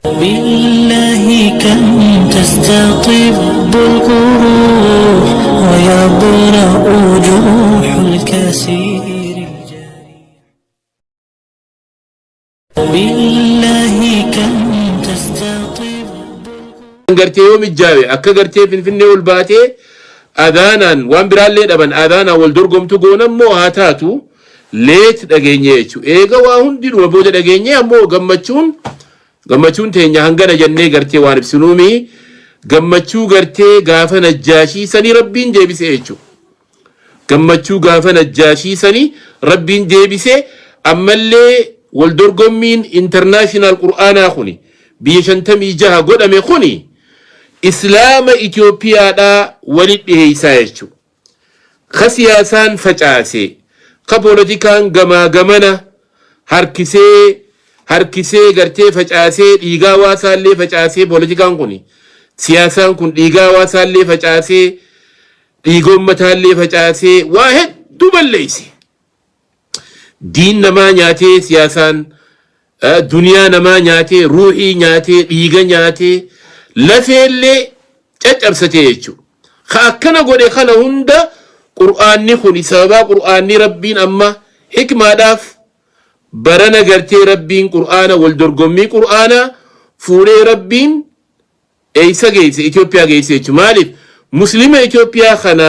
بالله كم تستطيب القروح ويبرأ جروح الكسير بالله كم تستطيب غرتي يوم الجاوي أكا غرتي في النيو والباتي أذانا وان برالي دبن أذانا والدرقم تقونا مو هاتاتو ليت دقينيشو إيغا واهندين وبودا دقينيه مو gammachuun teenya hangana jennee gartee waan ibsinuumi gammachuu gartee gaafa najjaashii sanii rabbiin deebise jechu gammachuu gaafa najjaashii sanii rabbiin deebise ammallee wal dorgommiin international qur'aanaa kuni biyya 56 godhame kuni islaama Itoophiyaadha walitti dhiheessaa jechu ka siyaasaan facaase ka politikaan gamaa gamana harkisee gartee facaasee dhiigaa waasaallee facaasee politikaan kun siyaasaan kun dhiigaa waasaallee facaasee dhiigommataallee facaasee waa hedduu balleeyse diin namaa nyaatee siyaasaan duniyaa namaa nyaatee ruuxii nyaatee dhiiga nyaatee lafeellee caccabsatee jechuudha ka akkana godhe kana hunda qur'aanni kun sababa qur'aanni rabbiin amma hikmaadhaaf barana gartee rabbiin qur'aana wal dorgommii qur'aana fuudhee rabbiin eeysa geesse Itoophiyaa geesse jechuudha maaliif muslima Itoophiyaa kana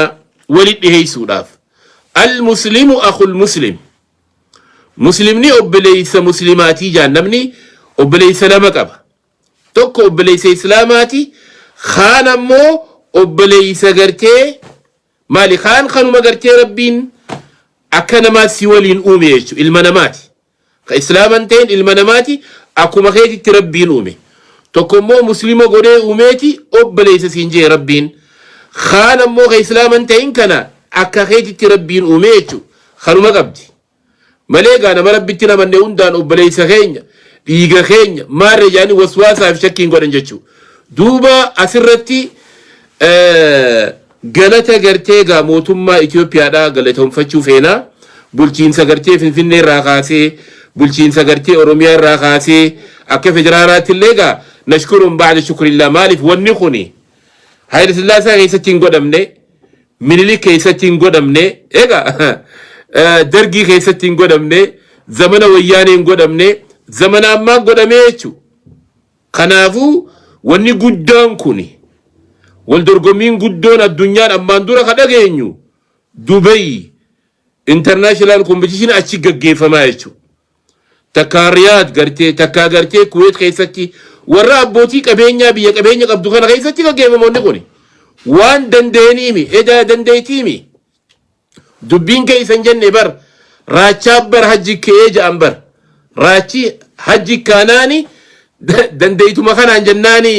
walitti dhiheessuudhaaf al muslimu akhul muslim muslimni obboleessa muslimaatii jaannamni obboleessa lama qaba tokko obboleessa islaamaati kaan ammoo obboleessa gartee maali kaan kanuma gartee rabbiin akka namaa si waliin uume jechuudha ilma namaati ka islaaman ta'in ilma namaati akkuma keetitti rabbiin uume tokko immoo muslima godhee uumeeti obboleessa siin jee rabbiin kaan ammoo ka islaaman ta'in kana akka keetitti rabbiin uume jechuudha kanuma qabdi malee gaa nama rabbitti namanne hundaan obboleessa keenya dhiiga keenya maarre jaanii waswaasaaf shakkiin godhan jechuudha duuba asirratti galata gartee gaa mootummaa Itoophiyaadha galateeffachuu feenaa bulchiinsa gartee Finfinnee irraa kaasee bulchiinsa gartee Oromiyaa irraa kaasee akka federaalaatti illee gaa nashkuruun ba'da shukrillah maaliif wanni kuni Hayila Sillaasaa keessatti hin godhamne Minilik keessatti hin godhamne egaa dargii keessatti hin godhamne zamana wayyaanee hin godhamne zamana ammaa godhamee jechuudha kanaafuu wanni guddaan kuni wal dorgommiin guddoon addunyaan ammaan dura ka dhageenyu Dubai international competition achi gaggeeffamaa jechuudha takka Riyaad gartee takka gartee Kuwait keessatti warra abbootii qabeenyaa biyya qabeenya qabdu kana keessatti gaggeeffamoonni kuni waan dandeenyimi edaa dandeetiimi dubbiin keeysan jenne bar raachaa bar hajji kee ja'an bar raachi hajji kaanaani dandeeytuma kanaan jennaani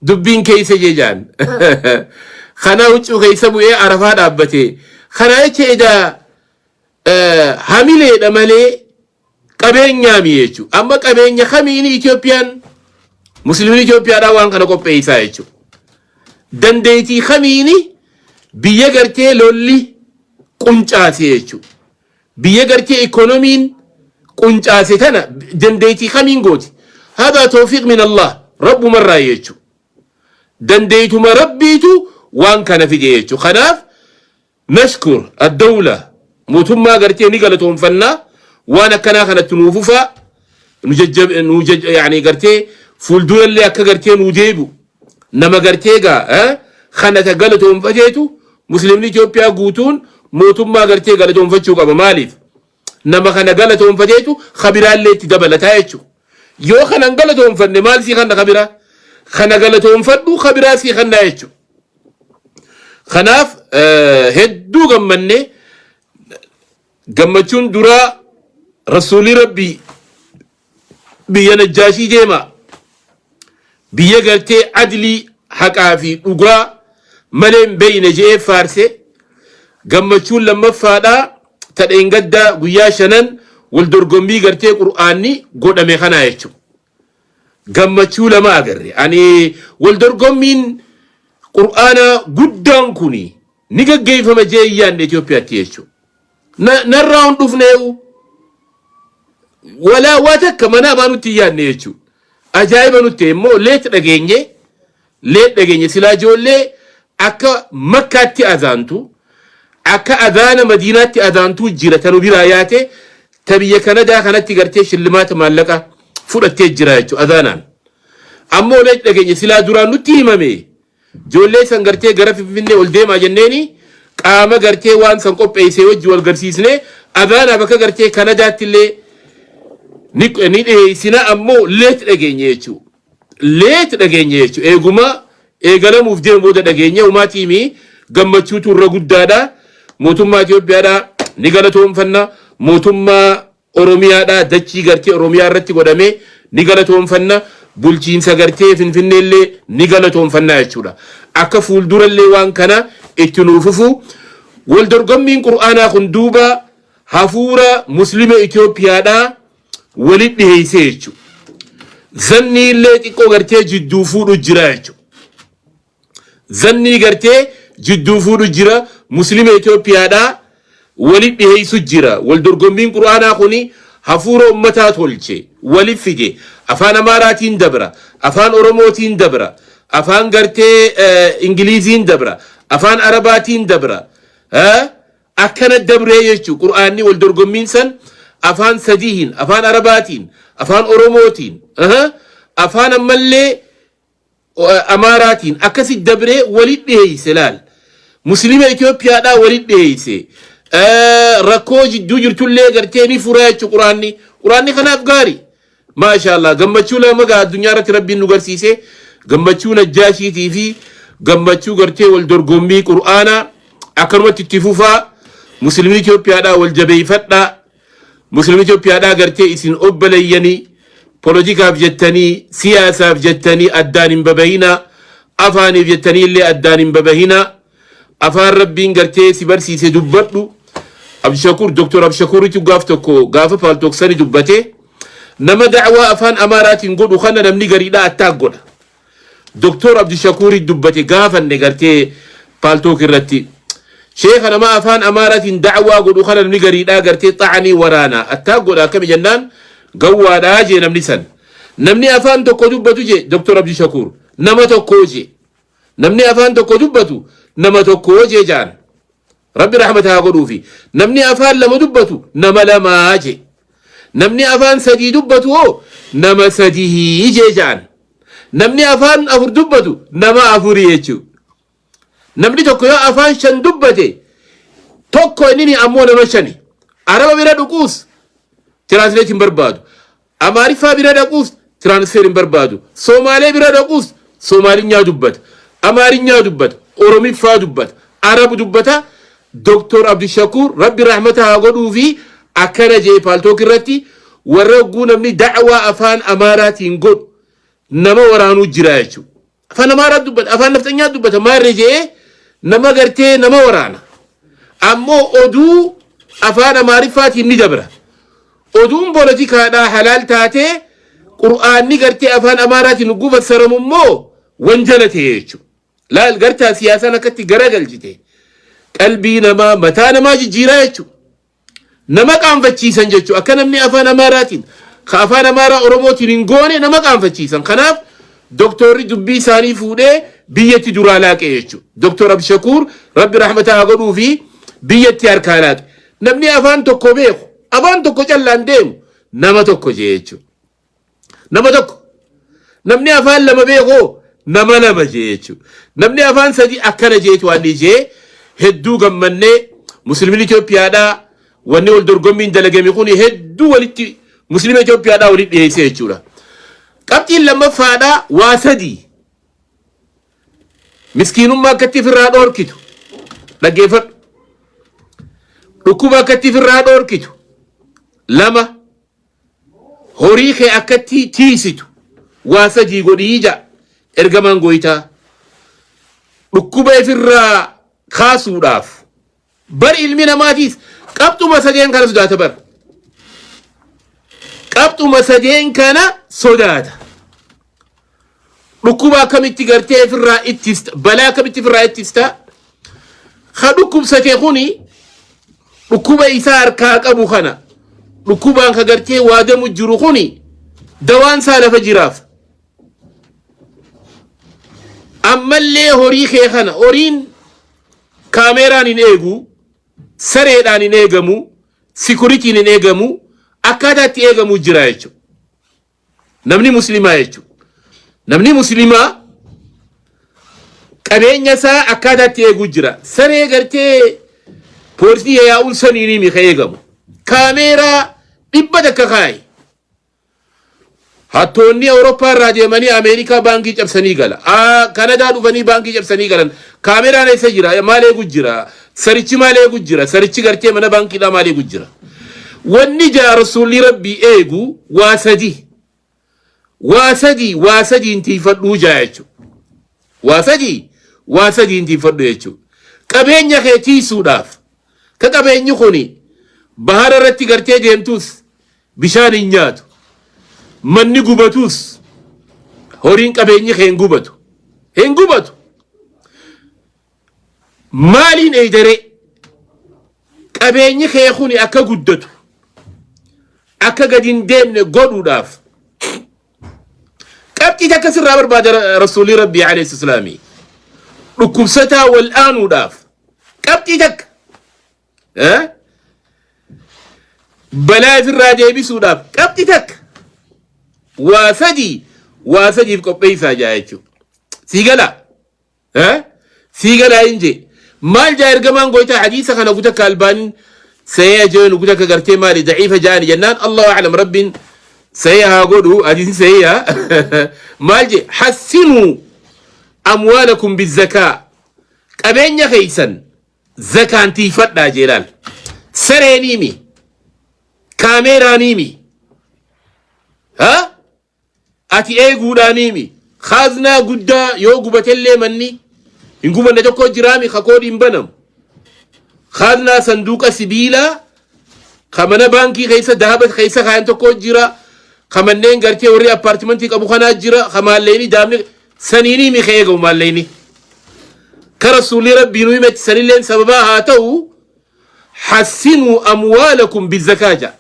dubbiin keeysa jejaan kana huccuu keeysa bu'ee arafaa dhaabbate kana jecha edaa hamileedha malee qabeenyaami jechuudha amma qabeenya kamiini Itoophiyaan musliimni Itoophiyaadhaa waan kana qopheessaa jechuudha dandeetii kamiini biyya gartee lolli quncaase jechuudha biyya gartee ekonomiin quncaase tana dandeetii kamiin gooti hada tawfiiq min Allah rabbu marraa jechuudha dandeetuma rabbiitu waan kana fide jechuudha kanaaf nashkur ad-dawla mootummaa gartee ni galatoonfannaa وانا كنا خنت نوفوفا نوجج يعني قرتي فولدون اللي أكا قرتي نوديبو نما قرتيغا خنت قلتهم فتيتو مسلمين إثيوبيا قوتون موتم ما قرتي قلتهم فتشو قبا ماليف نما خنا قلتهم فتيتو خبرا اللي تدبل تايتشو يو خنا قلتهم فن مال سي خنا خبرا خنا قلتهم فدو خبرا سي خنا يتشو خناف هدو قمني قمتشون درا رسول ربي بيا نجاشي جيما بيا قلتي عدلي حقا في اقرا ملين بين جي فارسي قمتشون لما فادا تدين قدا قيا شنن والدرقم بي قلتي قرآني قد ميخانا يتشو قمتشون لما اقري يعني والدرقم من قرآنا قدان كوني نيقا قيفة مجيان اتيوبيا تيشو نراون دفنيو ولا واتك منا ما نتيان نيشو ajaa'iba nutti immoo leet dhageenye silaa ijoollee akka makkaatti azaantu akka azaana madiinaatti azaantu jira tanu biraa yaate tabiyya kanadaa kanatti gartee shillimaata maallaqa fudhattee jira jechuudha azaanaan ammoo leet dhageenye silaa duraan nutti himame ijoollee san gartee gara Finfinnee ol deemaa jenneeni qaama gartee waan san qopheessee wajji wal garsiisnee azaana bakka gartee kanadaatti illee ni dhiyeessina ammoo leet dhageenye jechuudha eeguma eegalamuuf deemu booda dhageenye umaatiimi gammachuutu irra guddaadha mootummaa Itoophiyaadha ni galatoomfanna mootummaa Oromiyaadha dachii gartee Oromiyaa irratti godhame ni galatoomfanna bulchiinsa gartee Finfinneellee ni galatoomfanna jechuudha akka fuuldurallee waan kana itti nuufufu wal dorgommiin qur'aanaa kun duuba hafuura muslima Itoophiyaadha walit dhiheessee jechuudha zanni illee xiqqoo gartee jidduu fuudhu jira jechuudha zanni gartee jidduu fuudhu jira muslima Itoophiyaadha walit dhiheessu jira wal dorgommiin qur'aanaa kuni hafuura ummataa tolche walit fide afaan Amaaraatiin dabra afaan Oromootiin dabra afaan gartee Ingiliziin dabra afaan Arabaatiin dabra akkana dabree jechuudha qur'aanni wal dorgommiin san afaan sadihin afaan Arabaatiin afaan Oromootiin afaan ammallee Amaaraatiin akkasi dabree walit dhiheesse laal muslima Itoophiyaadha walit dhiheesse rakkoo jidduu jirtullee gartee ni fura jechuudha qur'aanni kanaaf gaari maashaallah gammachuu lama gaa addunyaa irratti rabbiin nu garsiise gammachuu Najjaashiitii fi gammachuu gartee wal dorgommii qur'aanaa akkanumatti itti fufaa muslimni Itoophiyaadha wal jabeeffadha muslimni Itoophiyaadha gartee isin obbaleeyyanii politikaaf jettanii siyaasaaf jettanii addaan hin babahina afaaniif jettanii illee addaan hin babahina afaan rabbiin gartee si barsiise dubbadhu Abdushakuur Dr. Abdushakuuritu gaaf tokko gaafa paaltooksani dubbate nama da'waa afaan Amaaraatiin godhu kana namni gariidha attaak godha Dr. Abdushakuuri dubbate gaafanne gartee paaltook irratti sheekha nama afaan Amaaraatiin da'waa godhu kana namni gariidha gartee xa'anii waraana attaak godha akkami jennaan gawwaadha jee namni san namni afaan tokko dubbatu jee Dr. Abdushakuur nama tokko jee namni afaan tokko dubbatu nama tokko jee jaan rabbi rahmataa godhuufi namni afaan lama dubbatu nama lamaa jee namni afaan sadii dubbatu hoo nama sadii jee jaan namni afaan afur dubbatu nama afurii jechuudha namni tokko yoo afaan shan dubbate tokko inni ammoo nama shani araba bira dhuquus translate hin barbaadu amaariffaa bira dhaquus transfer hin barbaadu somaalee bira dhaquus somaalinyaa dubbata amaarinyaa dubbata oromiffaa dubbata arabu dubbata Dr. Abdushakuur rabbi rahmataa godhuufi akkana jee paaltook irratti warra hogguu namni da'waa afaan Amaaraatiin godhu nama waraanuu jira jechuudha afaan Amaaraa dubbata afaan naftanyaa dubbata maarree jee nama gartee nama waraana ammoo oduu afaan Amaariffaatiin ni dabra oduun politikaadhaa halaal taatee qur'aanni gartee afaan Amaaraatiin gufassaramu immoo wanjala ta'e jechuudha laal gartaa siyaasaan akkatti garagalchite qalbii namaa mataa namaa jijjiiraa jechuudha nama qaanfachiisan jechuudha akka namni afaan Amaaraatiin ka afaan Amaaraa Oromootiin hin goone nama qaanfachiisan kanaaf doktorri dubbii isaanii fuudhee biyyatti duraa laaqe jechuudha Dr. Abdushakuur rabbi rahmataa godhuufi biyyatti harkaa laaqe namni afaan tokko beeku afaan tokko callaan deemu nama tokko jee jechuudha nama tokko namni afaan lama beeku nama lama jee jechuudha namni afaan sadii akkana jeetu waan jee hedduu gammannee muslimin Itoophiyaadha wanni wal dorgommiin dalagame kun hedduu walitti muslima Itoophiyaadha walitti dhiyeessee jechuudha qabxiin lammaffaadha waa sadii miskiinummaa akkatti ofirraa dhoorkitu dhaggeeffadhu dhukkuba akkatti ofirraa dhoorkitu lama horii kee akkatti tiisitu waa sadii godhii jaa ergamaan gooyitaa dhukkuba ofirraa kaasuudhaaf bar ilmi namaatiis qabxuma sadeen kana sodaata bar qabxuma sadeen kana sodaata dhukkuba akkamitti gartee ofirraa ittista balaa akkamitti ofirraa ittista ka dhukkubsate kuni dhukkuba isaa harkaa qabu kana dhukkubaan ka gartee waadamu jiru kuni dawaan isaa lafa jiraaf أما اللي هوري خيخنا هورين كاميرا نيجو سريدا نيجمو سيكوريتي نيجمو أكادا تيجمو جرايتشو نمني مسلمة يجو نمني مسلمة كبين يسا أكادا تيجو جرا سري غرتي بورسي يا أول سنيني مخيجمو كاميرا إبدا كخاي هاتوني أوروبا راجماني أمريكا بانكي جب سنيغالا كندا دوفني بانكي جب سنيغالا كاميرا نيسا جرا مالي گجرا سرچي مالي گجرا سرچي غرتي من بانكي لا مالي گجرا ونجا رسول ربي ايغو واسدي انتي فدو جايچو واسدي انتي فدو يچو كبين يخيتي سوداف كبين يخوني بحر رتي غرتي ديمتوس بشان نياتو مني غوبتوس هورين كبين هنغوبتو مالين ايدري كبين يخوني اكا غدتو اكا غدين ديمن غدو داف كابتي تكسر رابر بعد رسول ربي عليه السلام ركوب ستا والآن وداف كابتي تك بلا في الراجع بسوداف كابتي تك واسدي في قبيسة جايتشو سيغلا سيغلا انجي مال جاير كمان قويتا حديثة خانا قوتا كالبان سيجون قوتا كغرتي مالي ضعيفة جاني جنان الله أعلم رب سيها قدو حديث سيها مالجي حسنوا أموالكم بالزكاة كبين يخيسن زكاة تيفت جلال سرينيمي كاميرا نيمي أتي ايقودا نيمي خازنا قدا يوغو بتلي مني إنكو من نتوكو جرامي خكود انبنم خازنا صندوق سبيلا خمنا بانكي خيسا دهبت خيسا خاين توكو جرا خمنين غرتي وري ابارتمنتي ابو خنا جرا خماليني دامني سنيني مي خيغو ماليني كرسول ربي نويمت سنين سببا هاتو حسنوا اموالكم بالزكاه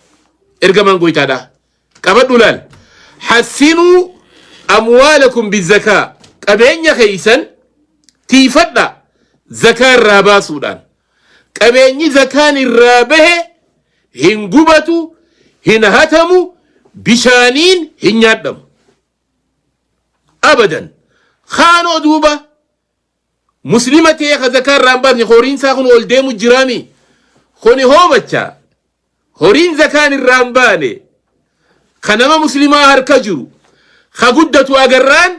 ارغمان غويتا دا قبدولال حسنوا اموالكم بالزكاه قبين خيسن تيفدا زكاه رابا سودان قبين زكاه الرابه هنغبتو هنهتمو بشانين هنيادم ابدا خانو دوبا مسلمتي يا ذكر رامبان خورين ساخن ولديم جرامي خوني هو بچا خورين زكان الرامباني خنما مسلمه هركجرو خغدتو اغران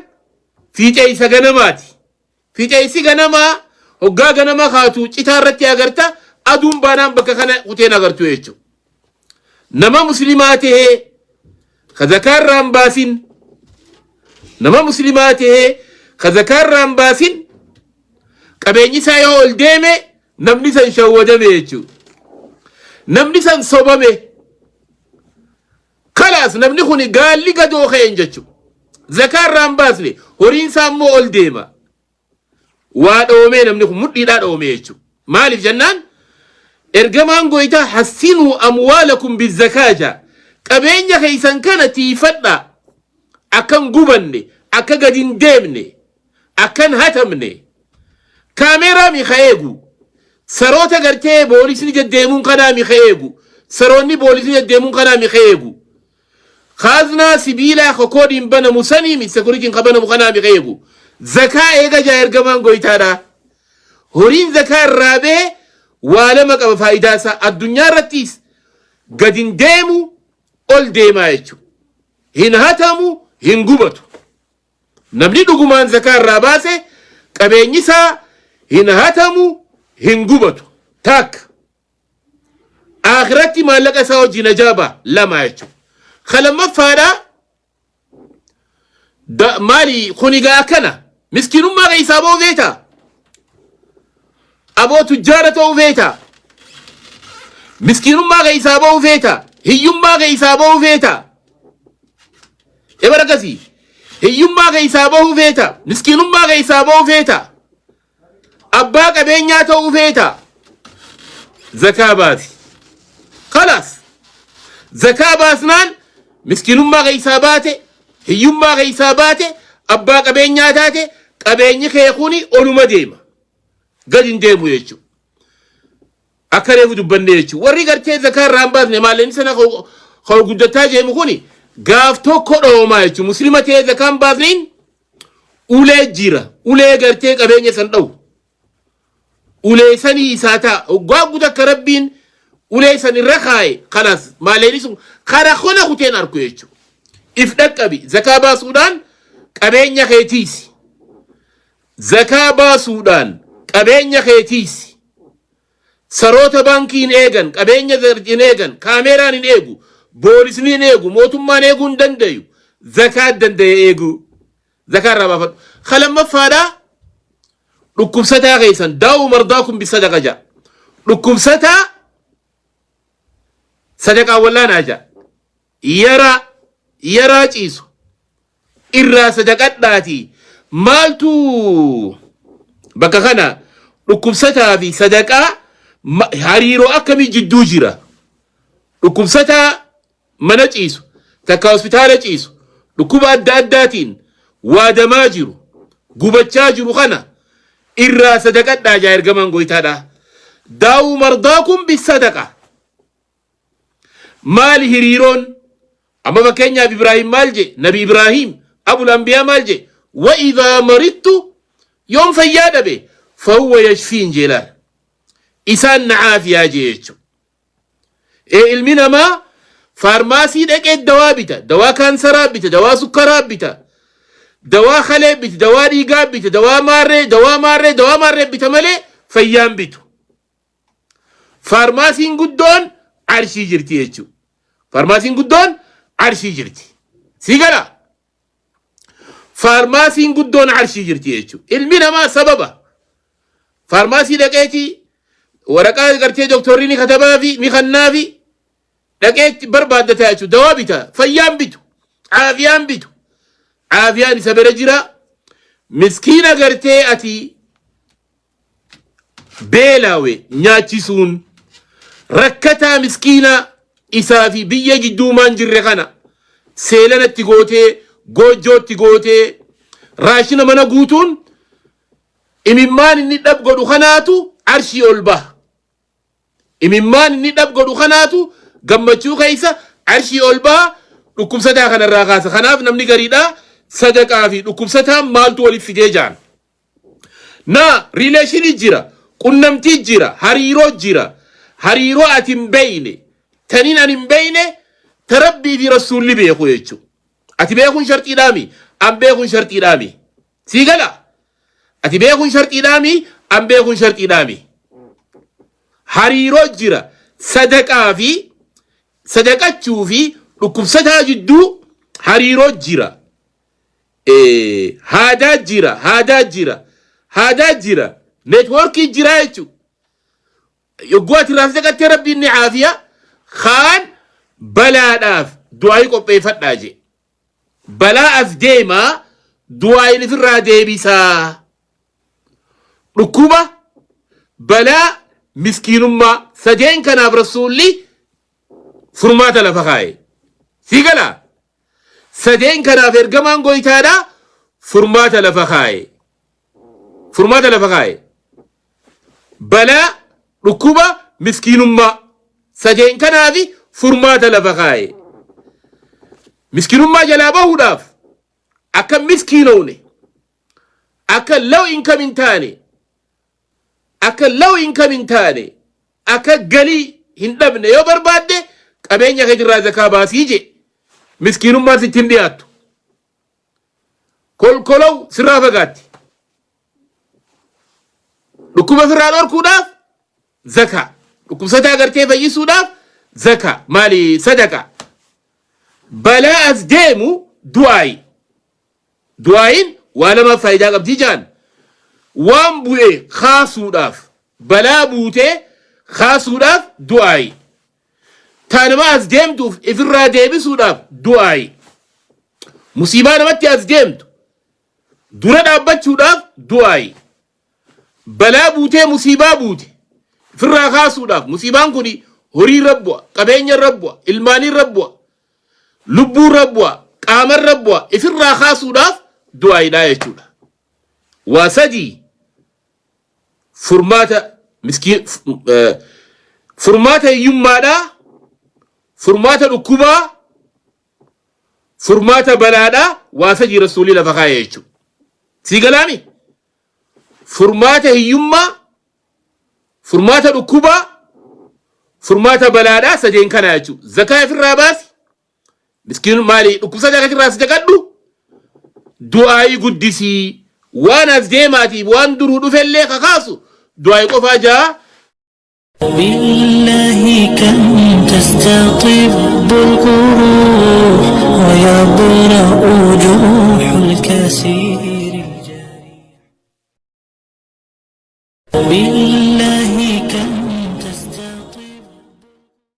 في جيس غنماتي في جيس غنما وغا غنما خاتو چتارتي اغرتا ادوم بانام بك خنا قتين اغرتو يچو نما مسلماتي خذكر رامباسين نما مسلماته خذكر رامباسين قبيني سايو الديمه نمني سن شودمه يچو نمني سن صوبمه خلاص نمني خوني قال لي قدو خينجچو ذكر رامباسلي هورين سامو الديما وادومه نمني خو مدي دا دومه يچو مالف جنان ارغمان غويتا حسنوا اموالكم بالزكاه قبين يخيسن كان تيفدا أكن غبني أكن غدين ديمني أكن هتمني كاميرا ميخيغو سروتا غرتي بوليس ني جديمون كنا ميخيغو سروني بوليس ني جديمون كنا ميخيغو خازنا سبيلا خكودين بنا مسني مي سكوريكين خبنا مخنا ميخيغو زكاه ايغا جاير غمان غويتادا هورين زكاه رابه ولا مقب فايداسا الدنيا رتيس غدين ديمو ol deema jechu hin hatamu hin gubatu namni dhugumaan zakaa irraa baase qabeenyi isaa hin hatamu hin gubatu tak akhiratti maallaqa isaa wajjin ajaaba lama jechu khalamaffaadha mali khunigaa akkana miskinummaa keessaa ba'uu beeta aboo tujjaara ta'uu beeta miskinummaa keessaa ba'uu beeta هيوما غيسابو فيتا ابركسي هيوما غيسابو فيتا مسكينوما غيسابو فيتا ابا قبينيا تو فيتا زكاه باسي خلاص زكاه باسنان مسكينوما غيساباتي هيوما غيساباتي ابا قبينيا تاتي qabeenyi kee kuni oluma deema gad hin deemu jechuudha akka reefu dubbanne jechuudha warri gartee zakaa irraa hin baasne maalleen sana koo guddataa jeemu kuni gaaf tokko dhoomaa jechuudha muslima ta'ee zakaa hin baasniin ulee jira ulee gartee qabeenya san dhawu ulee sanii isaa ta'a oggaa guutuu akka rabbiin ulee san irra kaa'e kanas maalleen sun kara kona kuteen arku jechuudha if dhaqqabi zakaa baasuudhaan qabeenya keetiisi zakaa baasuudhaan qabeenya keetiisi saroota baankiin eegan qabeenya zarjin eegan kaameraan hin eegu boolisni hin eegu mootummaan eeguu hin dandayu zakaa danda'e eegu zakaa irraa baafadhu kalamaffaadhaa dhukkubsataa keessan daa'u mardaakum bisadaqa ja'a dhukkubsataa sadaqaa wallaanaa ja'a yaraa ciisu irraa sadaqadhaatii maaltu bakka kana dhukkubsataa fi sadaqaa hariiroo akkamii jidduu jira dhukkubsataa mana ciisu takka hospitaala ciisu dhukkuba adda addaatiin waadamaa jiru gubachaa jiru kana irraa sadaqadhaa jaa ergamaan goytaadha daa'u mardaakum bisadaqa maali hiriiroon أما بكينيا بإبراهيم مالجي نبي إبراهيم أبو الأنبياء مالجي وإذا مرضت يوم فيادا به فهو يشفين جلال إسان عافية جيشو المنا ما فارماسي دك الدواء بتا دواء كانسر بتا دواء سكر بتا دواء خلي بتا دواء ريقاب بتا دواء ماري بتا ملي فيان بتو فارماسي قدون عرشي جرتي يجو فارماسي قدون عرشي جرتي سيقلا فارماسين قدون عرشي جرتي يجو المنا ما سببه فارماسي لقيتي ورقات قرتي دكتوريني كتبها في مخنا في لقيت برباد تاجو دوابتا فيان بيتو عافيان بيتو عافيان سبر جرا مسكينة قرتي أتي بيلاوي نياتشيسون ركتا مسكينة إسافي بيا جدو مانجر غنا سيلنا تيغوتي goojjoo itti gootee raashina mana guutuun imimmaan inni dhab godhu kanaatu arshii ol baha imimmaan inni dhab godhu kanaatu gammachuu keessa arshii ol baha dhukkubsataa kanarraa kaasa kanaaf namni gariidhaa sadaqaa fi dhukkubsataan maaltu waliif fidee jaan naa riileeshinii jira qunnamtii jira hariiroo ati hin beeyne taniin an hin beeyne tarabbii fi rasuulli beeku jechuudha ati beekun shartii dhaami an beekun shartii dhaami siigala ati beekun shartii dhaami an beekun shartii dhaami hariiroo jira sadaqaa fi sadaqachuu fi dhukkubsataa jidduu hariiroo jira haadaa jira neetwoorkii jira jechu yogguu ati irraa sadaqattee rabbiin ni caafiya kaan balaadhaaf du'aayi qopheeffadhaa jee balaa as deemaa du'aayin ifirraa deebisaa dhukkuba balaa miskiinummaa sadeen kanaaf rasuulli furmaata lafa kaa'e siigala sadeen kanaaf ergamaan goytaadha furmaata lafa kaa'e balaa dhukkuba miskiinummaa sadeen kanaaf furmaata lafa kaa'e miskinummaa jalaa bahuudhaaf akka miskiinoone akka law income hin taane akka galii hin dhabne yoo barbaadde qabeenya kee irraa zakaa baasii je miskinummaa sitti hin dhiyaattu kolkolow sirraa fagaatti dhukkuba firraa dhorkuudhaaf zakaa dhukkubsataa gartee fayyisuudhaaf zakaa maali sadaqaa balaa as deemu du'aayin waa lama faayidaa qabdi jaan waan bu'e kaasuudhaaf balaa buutee kaasuudhaaf du'aayi taanama as deemtuuf ifirraa deebisuudhaaf du'aayi musiibaa namatti as deemtu dura dhaabbachuudhaaf du'aayi balaa buutee musiibaa buute ifirraa kaasuudhaaf musiibaan kun horii rabbu'a qabeenya rabbu'a ilmaanii rabbu'a lubbuu rabbu'a qaama rabbu'a ifirraa kaasuudhaaf du'aayidhaa jechuudha وسدي فرماتا مسكين فرماتا يمادا فرماتا ركوبا فرماتا بلادا وسدي رسولي لفقايا سيقلامي فرماتا يما فرماتا ركوبا فرماتا بلادا سجين كان يجو زكاة في الراباس مسكين مالي ركوسا جاكا في الراس جاكدو دعائي قدسي وانا زديماتي وان درودو في الليخ خاصو دعائي قفا جا بالله كم تستطيب القروح ويبرأ جروح